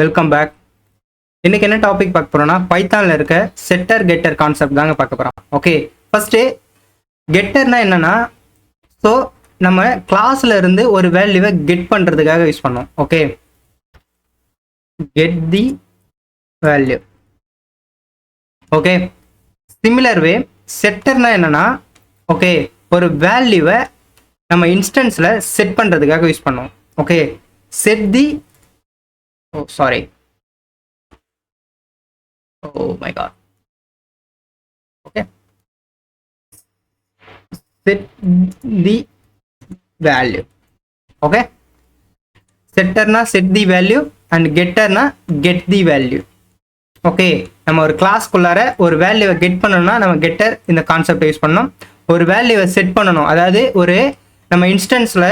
Welcome back. இன்னைக்கு என்ன topic பார்க்க போறோம்னா பைத்தான்ல இருக்க செட்டர் கெட்டர் கான்செப்ட் தாங்க பார்க்க போறோம். ஓகே, ஃபர்ஸ்ட் கெட்டர்னா என்னன்னா, ஸோ நம்ம கிளாஸ்ல இருந்து ஒரு வேல்யூவை கெட் பண்றதுக்காக யூஸ் பண்ணோம். Okay, get the value. Okay, similar way செட்டர்னா என்னன்னா, ஓகே ஒரு வேல்யூவை நம்ம இன்ஸ்டன்ஸ்ல செட் பண்றதுக்காக யூஸ் பண்ணோம். Okay, set the sorry oh my god, okay, set the value. Okay, setter na set the value and getter na get the value. Okay, நம்ம ஒரு கிளாஸ் குள்ளார ஒரு வேல்யூவை கெட் பண்ணணும்னா நம்ம கெட்டர் இந்த கான்செப்ட் யூஸ் பண்ணணும். ஒரு வேல்யூவை செட் பண்ணணும், அதாவது ஒரு நம்ம இன்ஸ்டன்ஸ்ல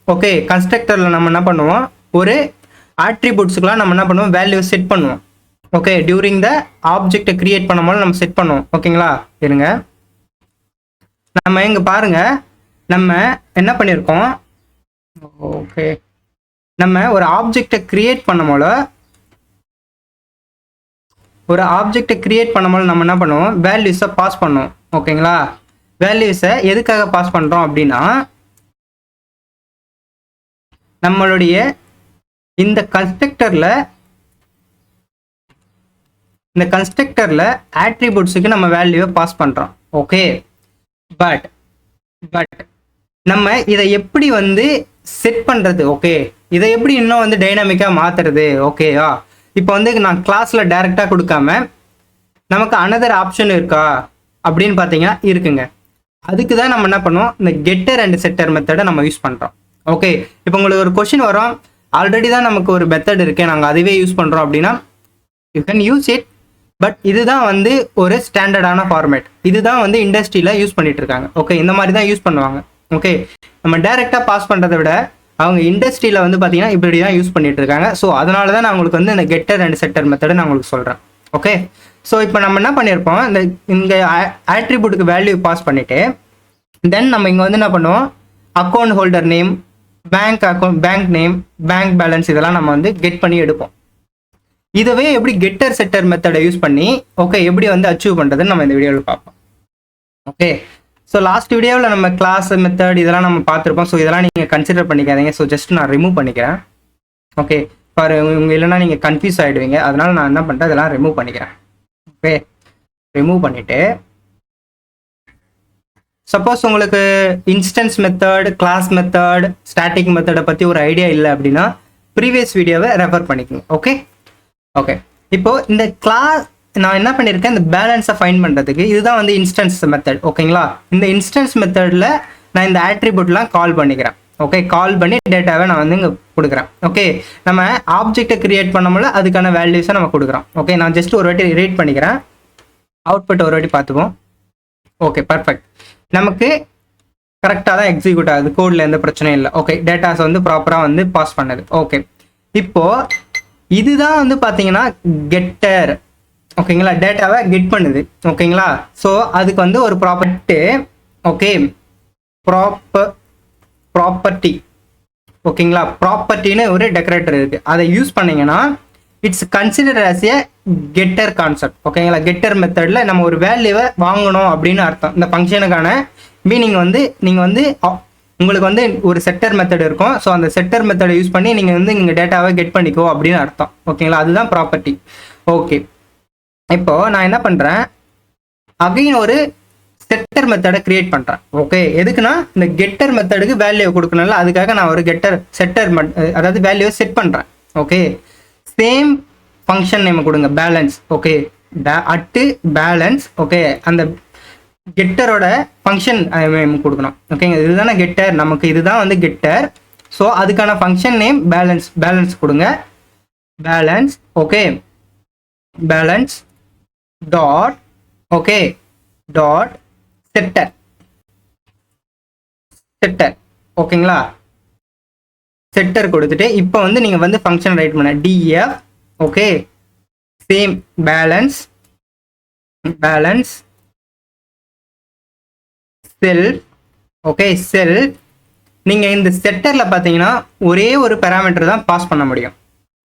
ஓகே கன்ஸ்ட்ரக்டர்ல நம்ம என்ன பண்ணுவோம், ஒரு ஆட்ரிபியூட்ஸ்க்குலாம் நம்ம என்ன பண்ணுவோம், வேல்யூ செட் பண்ணுவோம். ஓகே, டியூரிங் த ஆப்ஜெக்டை கிரியேட் பண்ணும்போது நம்ம செட் பண்ணுவோம். ஓகேங்களா, இருங்க நம்ம இங்க பாருங்க, நம்ம என்ன பண்ணியிருக்கோம். ஓகே, நம்ம ஒரு ஆப்ஜெக்டை கிரியேட் பண்ணும்போது நம்ம என்ன பண்ணுவோம், வேல்யூஸை பாஸ் பண்ணுவோம். ஓகேங்களா, வேல்யூஸை எதுக்காக பாஸ் பண்றோம் அப்படின்னா, நம்மளுடைய இந்த கன்ஸ்ட்ரக்டர்ல ஆட்ரிபியூட்ஸுக்கு நம்ம வேல்யூவை பாஸ் பண்றோம். ஓகே, பட் நம்ம இதை எப்படி வந்து செட் பண்றது, ஓகே இதை எப்படி இன்னும் வந்து டைனாமிக்கா மாத்துறது. ஓகேவா, இப்போ வந்து நான் கிளாஸ்ல டைரக்டா கொடுக்காம நமக்கு அனதர் ஆப்ஷன் இருக்கா அப்படின்னு பார்த்தீங்கன்னா இருக்குங்க. அதுக்கு தான் நம்ம என்ன பண்ணுவோம், இந்த கெட்டர் அண்ட் செட்டர் மெத்தடை நம்ம யூஸ் பண்றோம். ஓகே, இப்போ உங்களுக்கு ஒரு கொஸ்டின் வரும், ஆல்ரெடி தான் நமக்கு ஒரு மெத்தட் இருக்கு, நாங்கள் அதுவே யூஸ் பண்றோம் அப்படின்னா you can use it. But இதுதான் வந்து ஒரு ஸ்டாண்டர்டான ஃபார்மேட், இதுதான் வந்து இண்டஸ்ட்ரியில யூஸ் பண்ணிட்டு இருக்காங்க. ஓகே, இந்த மாதிரி தான் யூஸ் பண்ணுவாங்க. ஓகே, நம்ம டைரக்டா பாஸ் பண்றதை விட அவங்க இண்டஸ்ட்ரியில வந்து பாத்தீங்கன்னா இப்படி தான் யூஸ் பண்ணிட்டு இருக்காங்க. ஸோ அதனால தான் நான் உங்களுக்கு வந்து இந்த கெட்டர் அண்ட் செட்டர் மெத்தடை நான் உங்களுக்கு சொல்றேன். ஓகே, ஸோ இப்போ நம்ம என்ன பண்ணியிருப்போம், இந்த ஆட்ரிபியூட்டுக்கு வேல்யூ பாஸ் பண்ணிட்டு தென் நம்ம இங்க வந்து என்ன பண்ணுவோம், account holder name, bank name, bank balance இதெல்லாம் நம்ம வந்து கெட் பண்ணி எடுப்போம். இதுவே எப்படி கெட்டர் செட்டர் மெத்தடை யூஸ் பண்ணி ஓகே எப்படி வந்து அச்சீவ் பண்றதுன்னு நம்ம இந்த வீடியோவில் பார்ப்போம். ஓகே, ஸோ லாஸ்ட் வீடியோவில் நம்ம கிளாஸ் மெத்தட் இதெல்லாம் நம்ம பார்த்துருப்போம். ஸோ இதெல்லாம் நீங்கள் கன்சிடர் பண்ணிக்காதீங்க. ஸோ ஜஸ்ட் நான் ரிமூவ் பண்ணிக்கிறேன். ஓகே, ஃபார் இல்லைன்னா நீங்கள் கன்ஃபியூஸ் ஆகிடுவீங்க, அதனால நான் என்ன பண்ணுறேன், இதெல்லாம் ரிமூவ் பண்ணிக்கிறேன். ஓகே, ரிமூவ் பண்ணிட்டு சப்போஸ் உங்களுக்கு instance method, class method, static மெத்தடை பற்றி ஒரு ஐடியா இல்லை அப்படின்னா ப்ரீவியஸ் வீடியோவை ரெஃபர் பண்ணிக்கோங்க. ஓகே ஓகே, இப்போ இந்த கிளாஸ் நான் என்ன பண்ணியிருக்கேன், இந்த பேலன்ஸை ஃபைண்ட் பண்ணுறதுக்கு இதுதான் வந்து இன்ஸ்டன்ஸ் மெத்தட். ஓகேங்களா, இந்த இன்ஸ்டன்ஸ் மெத்தடில் நான் இந்த ஆட்ரிபியூட்லாம் கால் பண்ணிக்கிறேன். ஓகே, கால் பண்ணி டேட்டாவை நான் வந்து இங்கே கொடுக்குறேன். ஓகே, நம்ம ஆப்ஜெக்டை கிரியேட் பண்ணும்போது அதுக்கான வேல்யூஸை நம்ம கொடுக்குறோம். ஓகே, நான் ஜஸ்ட் ஒரு வாட்டி ரீட் பண்ணிக்கிறேன், அவுட்புட் ஒரு வாட்டி பார்த்துப்போம். ஓகே, பர்ஃபெக்ட், நமக்கு கரெக்டாக தான் எக்ஸிக்யூட் ஆகுது, கோடில் எந்த பிரச்சனையும் இல்லை. ஓகே, டேட்டாஸ் வந்து ப்ராப்பராக வந்து பாஸ் பண்ணுது. ஓகே, இப்போ இதுதான் வந்து பார்த்தீங்கன்னா கெட்டர். ஓகேங்களா, டேட்டாவை கெட் பண்ணுது. ஓகேங்களா, ஸோ அதுக்கு வந்து ஒரு ப்ராப்பர்ட்டி, ஓகே ப்ராப்பர்ட்டி, ஓகேங்களா ப்ராப்பர்ட்டின்னு ஒரு டெக்கரேட்டர் இருக்கு, அதை யூஸ் பண்ணீங்கன்னா it's consider as a getter concept. ஓகேங்களா, கெட்டர் மெத்தடில் நம்ம ஒரு வேல்யூவை வாங்கணும் அப்படின்னு அர்த்தம். இந்த ஃபங்க்ஷனுக்கான மீனிங் வந்து நீங்கள் வந்து உங்களுக்கு வந்து ஒரு செட்டர் மெத்தட் இருக்கும். ஸோ அந்த செட்டர் மெத்தடை யூஸ் பண்ணி நீங்கள் வந்து இங்கே டேட்டாவை கெட் பண்ணிக்கோ அப்படின்னு அர்த்தம். ஓகேங்களா, அதுதான் ப்ராப்பர்ட்டி. ஓகே, இப்போ நான் என்ன பண்ணுறேன், அகைன் ஒரு செட்டர் மெத்தடை கிரியேட் பண்ணுறேன். ஓகே, எதுக்குன்னா இந்த கெட்டர் மெத்தடுக்கு வேல்யூ கொடுக்கணும்ல, அதுக்காக நான் ஒரு செட்டர் அதாவது வேல்யூவை செட் பண்ணுறேன். ஓகே, சேம் ஃபங்க்ஷன் நேம் கொடுங்க, balance. Okay, at balance. Okay, அந்த கெட்டரோட ஃபங்க்ஷன் கொடுக்கணும். ஓகேங்க, இதுதானே கெட்டர், நமக்கு இதுதான் வந்து கெட்டர். ஸோ அதுக்கான ஃபங்க்ஷன் நேம் பேலன்ஸ் கொடுங்க. Balance. Okay, balance dot okay dot setter. ஓகேங்களா, செட்டர் கொடுத்துட்டு இப்போ வந்து நீங்க வந்து ஃபங்க்ஷன் ரைட் பண்ண df. Okay, same balance self. Okay, self. நீங்க இந்த செட்டர்ல பாத்தீங்கன்னா ஒரே ஒரு பாராமீட்டர் தான் பாஸ் பண்ண முடியும்.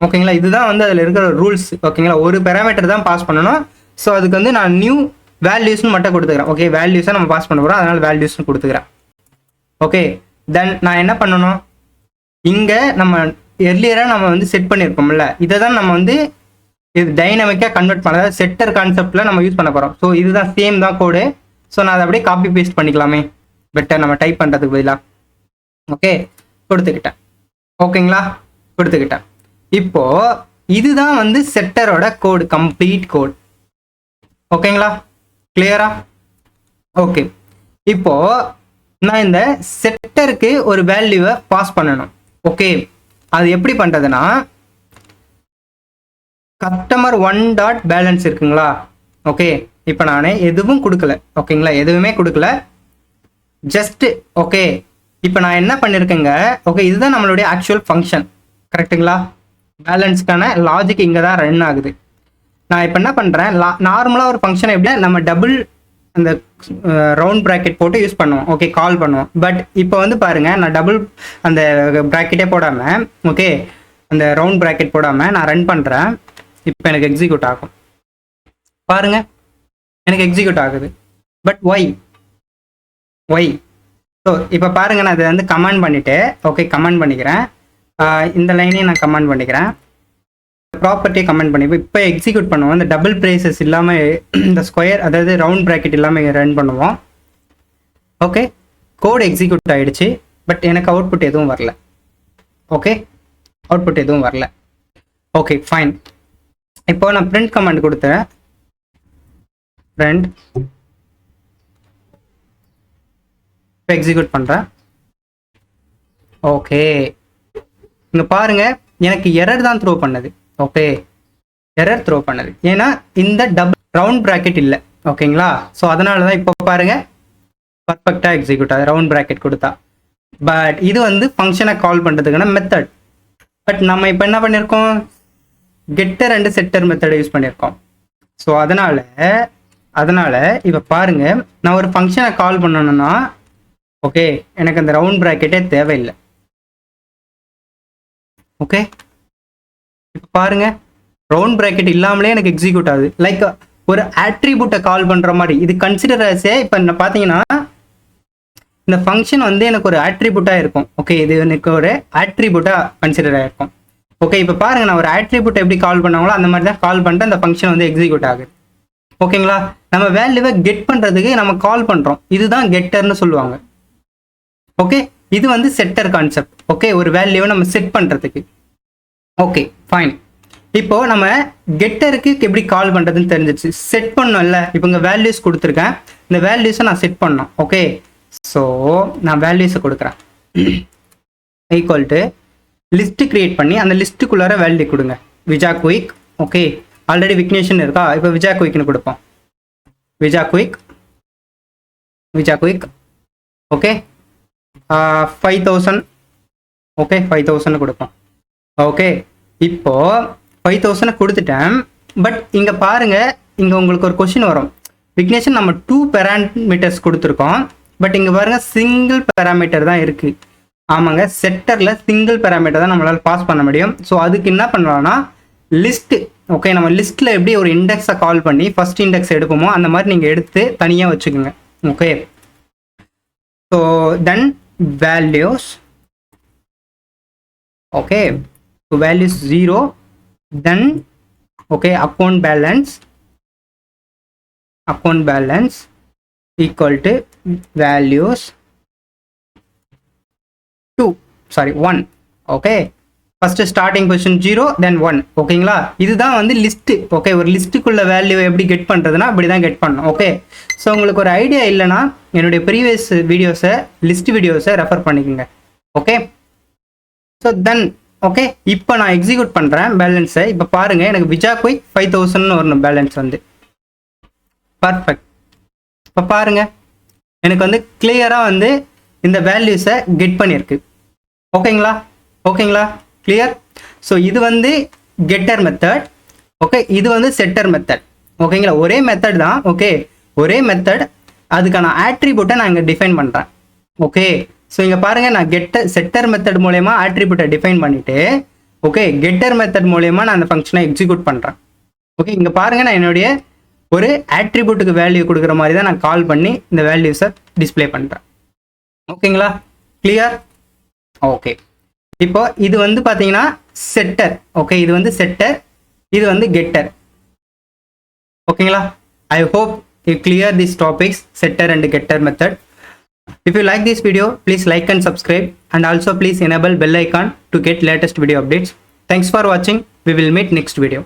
ஓகேங்களா. இதுதான் வந்து அதில் இருக்கிற ரூல்ஸ். ஓகேங்களா, ஒரு பேராமீட்டர் தான் பாஸ் பண்ணணும். ஸோ அதுக்கு வந்து நான் நியூ வேல்யூஸ்னு மட்டும் கொடுத்துக்கிறேன். ஓகே, வேல்யூஸை நம்ம பாஸ் பண்ண போகிறோம், அதனால வேல்யூஸ்னு கொடுத்துக்கிறேன். ஓகே, தென் நான் என்ன பண்ணணும், இங்கே நம்ம எர்லியராக நம்ம வந்து செட் பண்ணியிருப்போம்ல, இதை தான் நம்ம வந்து இது டைனமிக்காக கன்வெர்ட் பண்ண, அதாவது செட்டர் கான்செப்டில் நம்ம யூஸ் பண்ண போகிறோம். ஸோ இதுதான் சேம் தான் கோடு. ஸோ நான் அதை அப்படியே காப்பி பேஸ்ட் பண்ணிக்கலாமே, பெட்டர் நம்ம டைப் பண்ணுறதுக்கு பதிலாக. ஓகே, கொடுத்துக்கிட்டேன். ஓகேங்களா, கொடுத்துக்கிட்டேன். இப்போ இதுதான் வந்து செட்டரோட கோடு, கம்ப்ளீட் கோட். ஓகேங்களா, கிளியரா? ஓகே, இப்போ நான் இந்த செட்டருக்கு ஒரு வேல்யூவை பாஸ் பண்ணணும். ஓகே, அது எப்படி பண்றதுன்னா, கஸ்டமர் ஒன் டாட் பேலன்ஸ் இருக்குங்களா. ஓகே, இப்போ நான் எதுவும் கொடுக்கல. ஓகேங்களா, எதுவுமே கொடுக்கல, ஜஸ்ட் ஓகே. இப்போ நான் என்ன பண்ணியிருக்கேங்க, ஓகே, இதுதான் நம்மளுடைய ஆக்சுவல் ஃபங்க்ஷன். கரெக்டுங்களா, பேலன்ஸ்க்கான லாஜிக் இங்கே தான் ரன் ஆகுது. நான் இப்போ என்ன பண்ணுறேன், நார்மலாக ஒரு ஃபங்க்ஷனை எப்படின்னா நம்ம டபுள் அந்த ரவுண்ட் ப்ராக்கெட் போட்டு யூஸ் பண்ணுவோம். ஓகே, கால் பண்ணுவோம். பட் இப்போ வந்து பாருங்கள், நான் டபுள் அந்த ப்ராக்கெட்டே போடாமல், ஓகே, அந்த ரவுண்ட் ப்ராக்கெட் போடாமல் நான் ரன் பண்ணுறேன். இப்போ எனக்கு எக்ஸிக்யூட் ஆகும். பாருங்க, எனக்கு எக்ஸிக்யூட் ஆகுது. பட் ஒய் ஸோ இப்போ பாருங்க, நான் இதை வந்து கமெண்ட் பண்ணிவிட்டு, ஓகே, கமெண்ட் பண்ணிக்கிறேன். இந்த லைனையும் நான் கமெண்ட் பண்ணிக்கிறேன், ப்ராப்பர்ட்டியை கமெண்ட் பண்ணி இப்போ எக்ஸிக்யூட் பண்ணுவோம். இந்த டபுள் பிரேசஸ் இல்லாமல், இந்த ஸ்கொயர் அதாவது ரவுண்ட் ப்ராக்கெட் இல்லாமல் ரன் பண்ணுவோம். ஓகே, கோட் எக்ஸிக்யூட் ஆகிடுச்சு. பட் எனக்கு அவுட்புட் எதுவும் வரல. ஓகே, அவுட்புட் எதுவும் வரல. Okay, fine. இப்போ நான் பிரிண்ட் கமாண்ட் கொடுத்தேன். பிரிண்ட் இப்போ எக்ஸிக்யூட் பண்ணுறேன். ஓகே, இங்கே பாருங்க, எனக்கு எரர் தான் த்ரோ பண்ணது. ஓகே, எரர் த்ரோ பண்ணது, ஏன்னா இந்த டபுள் ரவுண்ட் ப்ராக்கெட் இல்லை. ஓகேங்களா, ஸோ அதனால தான் இப்போ பாருங்க பர்ஃபெக்டாக எக்ஸிக்யூட் ஆகுது ரவுண்ட் ப்ராக்கெட் கொடுத்தா. பட் இது வந்து ஃபங்க்ஷனை கால் பண்ணுறதுக்கான மெத்தட். பட் நம்ம இப்போ என்ன பண்ணியிருக்கோம், கெட்டர் அண்ட் செட்டர் மெத்தடை யூஸ் பண்ணியிருக்கோம். ஸோ அதனால இப்போ பாருங்க, நான் ஒரு ஃபங்க்ஷனை கால் பண்ணணும்னா, ஓகே, எனக்கு அந்த ரவுண்ட் ப்ராக்கெட்டே தேவையில்லை. ஓகே, இப்போ பாருங்க, ரவுண்ட் ப்ராக்கெட் இல்லாமலே எனக்கு எக்ஸிக்யூட் ஆகுது. லைக் ஒரு ஆட்ரிபியூட்டை கால் பண்ணுற மாதிரி இது கன்சிடர் ஆசே. இப்போ என்ன பார்த்தீங்கன்னா, இந்த ஃபங்க்ஷன் வந்து எனக்கு ஒரு ஆட்ரிபியூட்டாக இருக்கும். ஓகே, இது எனக்கு ஒரு ஆட்ரிபியூட்டாக கன்சிடர் ஆகிருக்கும். ஓகே, இப்போ பாருங்க, நான் ஒரு ஆட்ரிபியூட் எப்படி கால் பண்ணாங்களோ அந்த மாதிரி தான் கால் பண்ணிட்டு அந்த ஃபங்க்ஷன் வந்து எக்ஸிக்யூட் ஆகுது. ஓகேங்களா, நம்ம வேல்யூவை கெட் பண்ணுறதுக்கு நம்ம கால் பண்ணுறோம், இதுதான் கெட்டர்னு சொல்லுவாங்க. ஓகே, இது வந்து செட்டர் கான்செப்ட். ஓகே, ஒரு வேல்யூவை நம்ம செட் பண்ணுறதுக்கு. Okay, fine. இப்போ நம்ம கெட்டருக்கு எப்படி கால் பண்ணுறதுன்னு தெரிஞ்சிச்சு. செட் பண்ணோம்ல, இப்போ இங்கே வேல்யூஸ் கொடுத்துருக்கேன், இந்த வேல்யூஸை நான் செட் பண்ணோம். ஓகே, ஸோ நான் வேல்யூஸை கொடுக்குறேன். ஈக்குவல் டு லிஸ்ட்டு கிரியேட் பண்ணி அந்த லிஸ்ட்டுக்குள்ளார வேல்யூ கொடுங்க. விஜா குயிக். ஓகே, ஆல்ரெடி விக்னேஷன் இருக்கா, இப்போ விஜா குயிக்னு கொடுப்போம். விஜா குயிக். ஓகே, 5000. ஓகே, 5000 கொடுப்போம். ஓகே, இப்போ 5000 கொடுத்துட்டேன். பட் இங்கே பாருங்க, இங்கே உங்களுக்கு ஒரு கொஸ்டின் வரும். விக்னேஷன் நம்ம 2 பேராமீட்டர்ஸ் கொடுத்துருக்கோம். பட் இங்கே பாருங்க, சிங்கிள் பேராமீட்டர் தான் இருக்கு. ஆமாங்க, செட்டரில் சிங்கிள் பேராமீட்டர் தான் நம்மளால் பாஸ் பண்ண முடியும். ஸோ அதுக்கு என்ன பண்ணலாம்னா, லிஸ்ட்டு. ஓகே, நம்ம லிஸ்ட்டில் எப்படி ஒரு இண்டெக்ஸை கால் பண்ணி ஃபர்ஸ்ட் இண்டெக்ஸ் எடுப்போமோ அந்த மாதிரி நீங்கள் எடுத்து தனியாக வச்சுக்கோங்க. Okay, so then values. Okay, so values 0. Then okay, account balance equal to values 1. Okay, first starting position 0, தென் 1. ஓகேங்களா, இதுதான் வந்து லிஸ்ட்டு. ஓகே, ஒரு லிஸ்ட்டுக்குள்ள வேல்யூ எப்படி கெட் பண்ணுறதுன்னா அப்படி தான் கெட் பண்ணணும். ஓகே, ஸோ உங்களுக்கு ஒரு ஐடியா இல்லைன்னா என்னுடைய ப்ரீவியஸ் வீடியோஸை, லிஸ்ட் வீடியோஸை ரெஃபர் பண்ணிக்கோங்க. ஓகே, ஸோ தென் ஓகே, இப்போ நான் எக்ஸிக்யூட் பண்ணுறேன் பேலன்ஸை. இப்போ பாருங்கள், எனக்கு விஜா குயிக் 5000 வரணும் பேலன்ஸ் வந்து. பர்ஃபெக்ட். இப்போ பாருங்கள், எனக்கு வந்து கிளியராக வந்து இந்த வேல்யூஸை கெட் பண்ணியிருக்கு. ஓகேங்களா, கிளியர். ஸோ இது வந்து கெட்டர் மெத்தட். ஓகே, இது வந்து செட்டர் மெத்தட். ஓகேங்களா, ஒரே மெத்தட் தான். ஓகே, ஒரே மெத்தட், அதுக்கான ஆட்ரிபியூட்டை நான் இங்கே டிஃபைன் பண்ணுறேன். ஓகே, ஸோ இங்கே பாருங்கள், நான் செட்டர் மெத்தட் மூலயமா ஆட்ரிபியூட்டை டிஃபைன் பண்ணிவிட்டு, ஓகே, கெட்டர் மெத்தட் மூலயமா நான் அந்த ஃபங்க்ஷனை எக்ஸிக்யூட் பண்ணுறேன். ஓகே, இங்கே பாருங்கள், நான் என்னுடைய ஒரு ஆட்ரிபியூட்டுக்கு வேல்யூ கொடுக்குற மாதிரி தான் நான் கால் பண்ணி இந்த வேல்யூஸை டிஸ்பிளே பண்ணுறேன். ஓகேங்களா, கிளியர்? ஓகே, இப்போ இது வந்து பார்த்தீங்கன்னா செட்டர். ஓகே, இது வந்து செட்டர், இது வந்து கெட்டர். ஓகேங்களா, I hope you clear these topics, setter and getter method. If you like this video, please like and subscribe, and also please enable bell icon to get latest video updates. Thanks for watching. We will meet next video.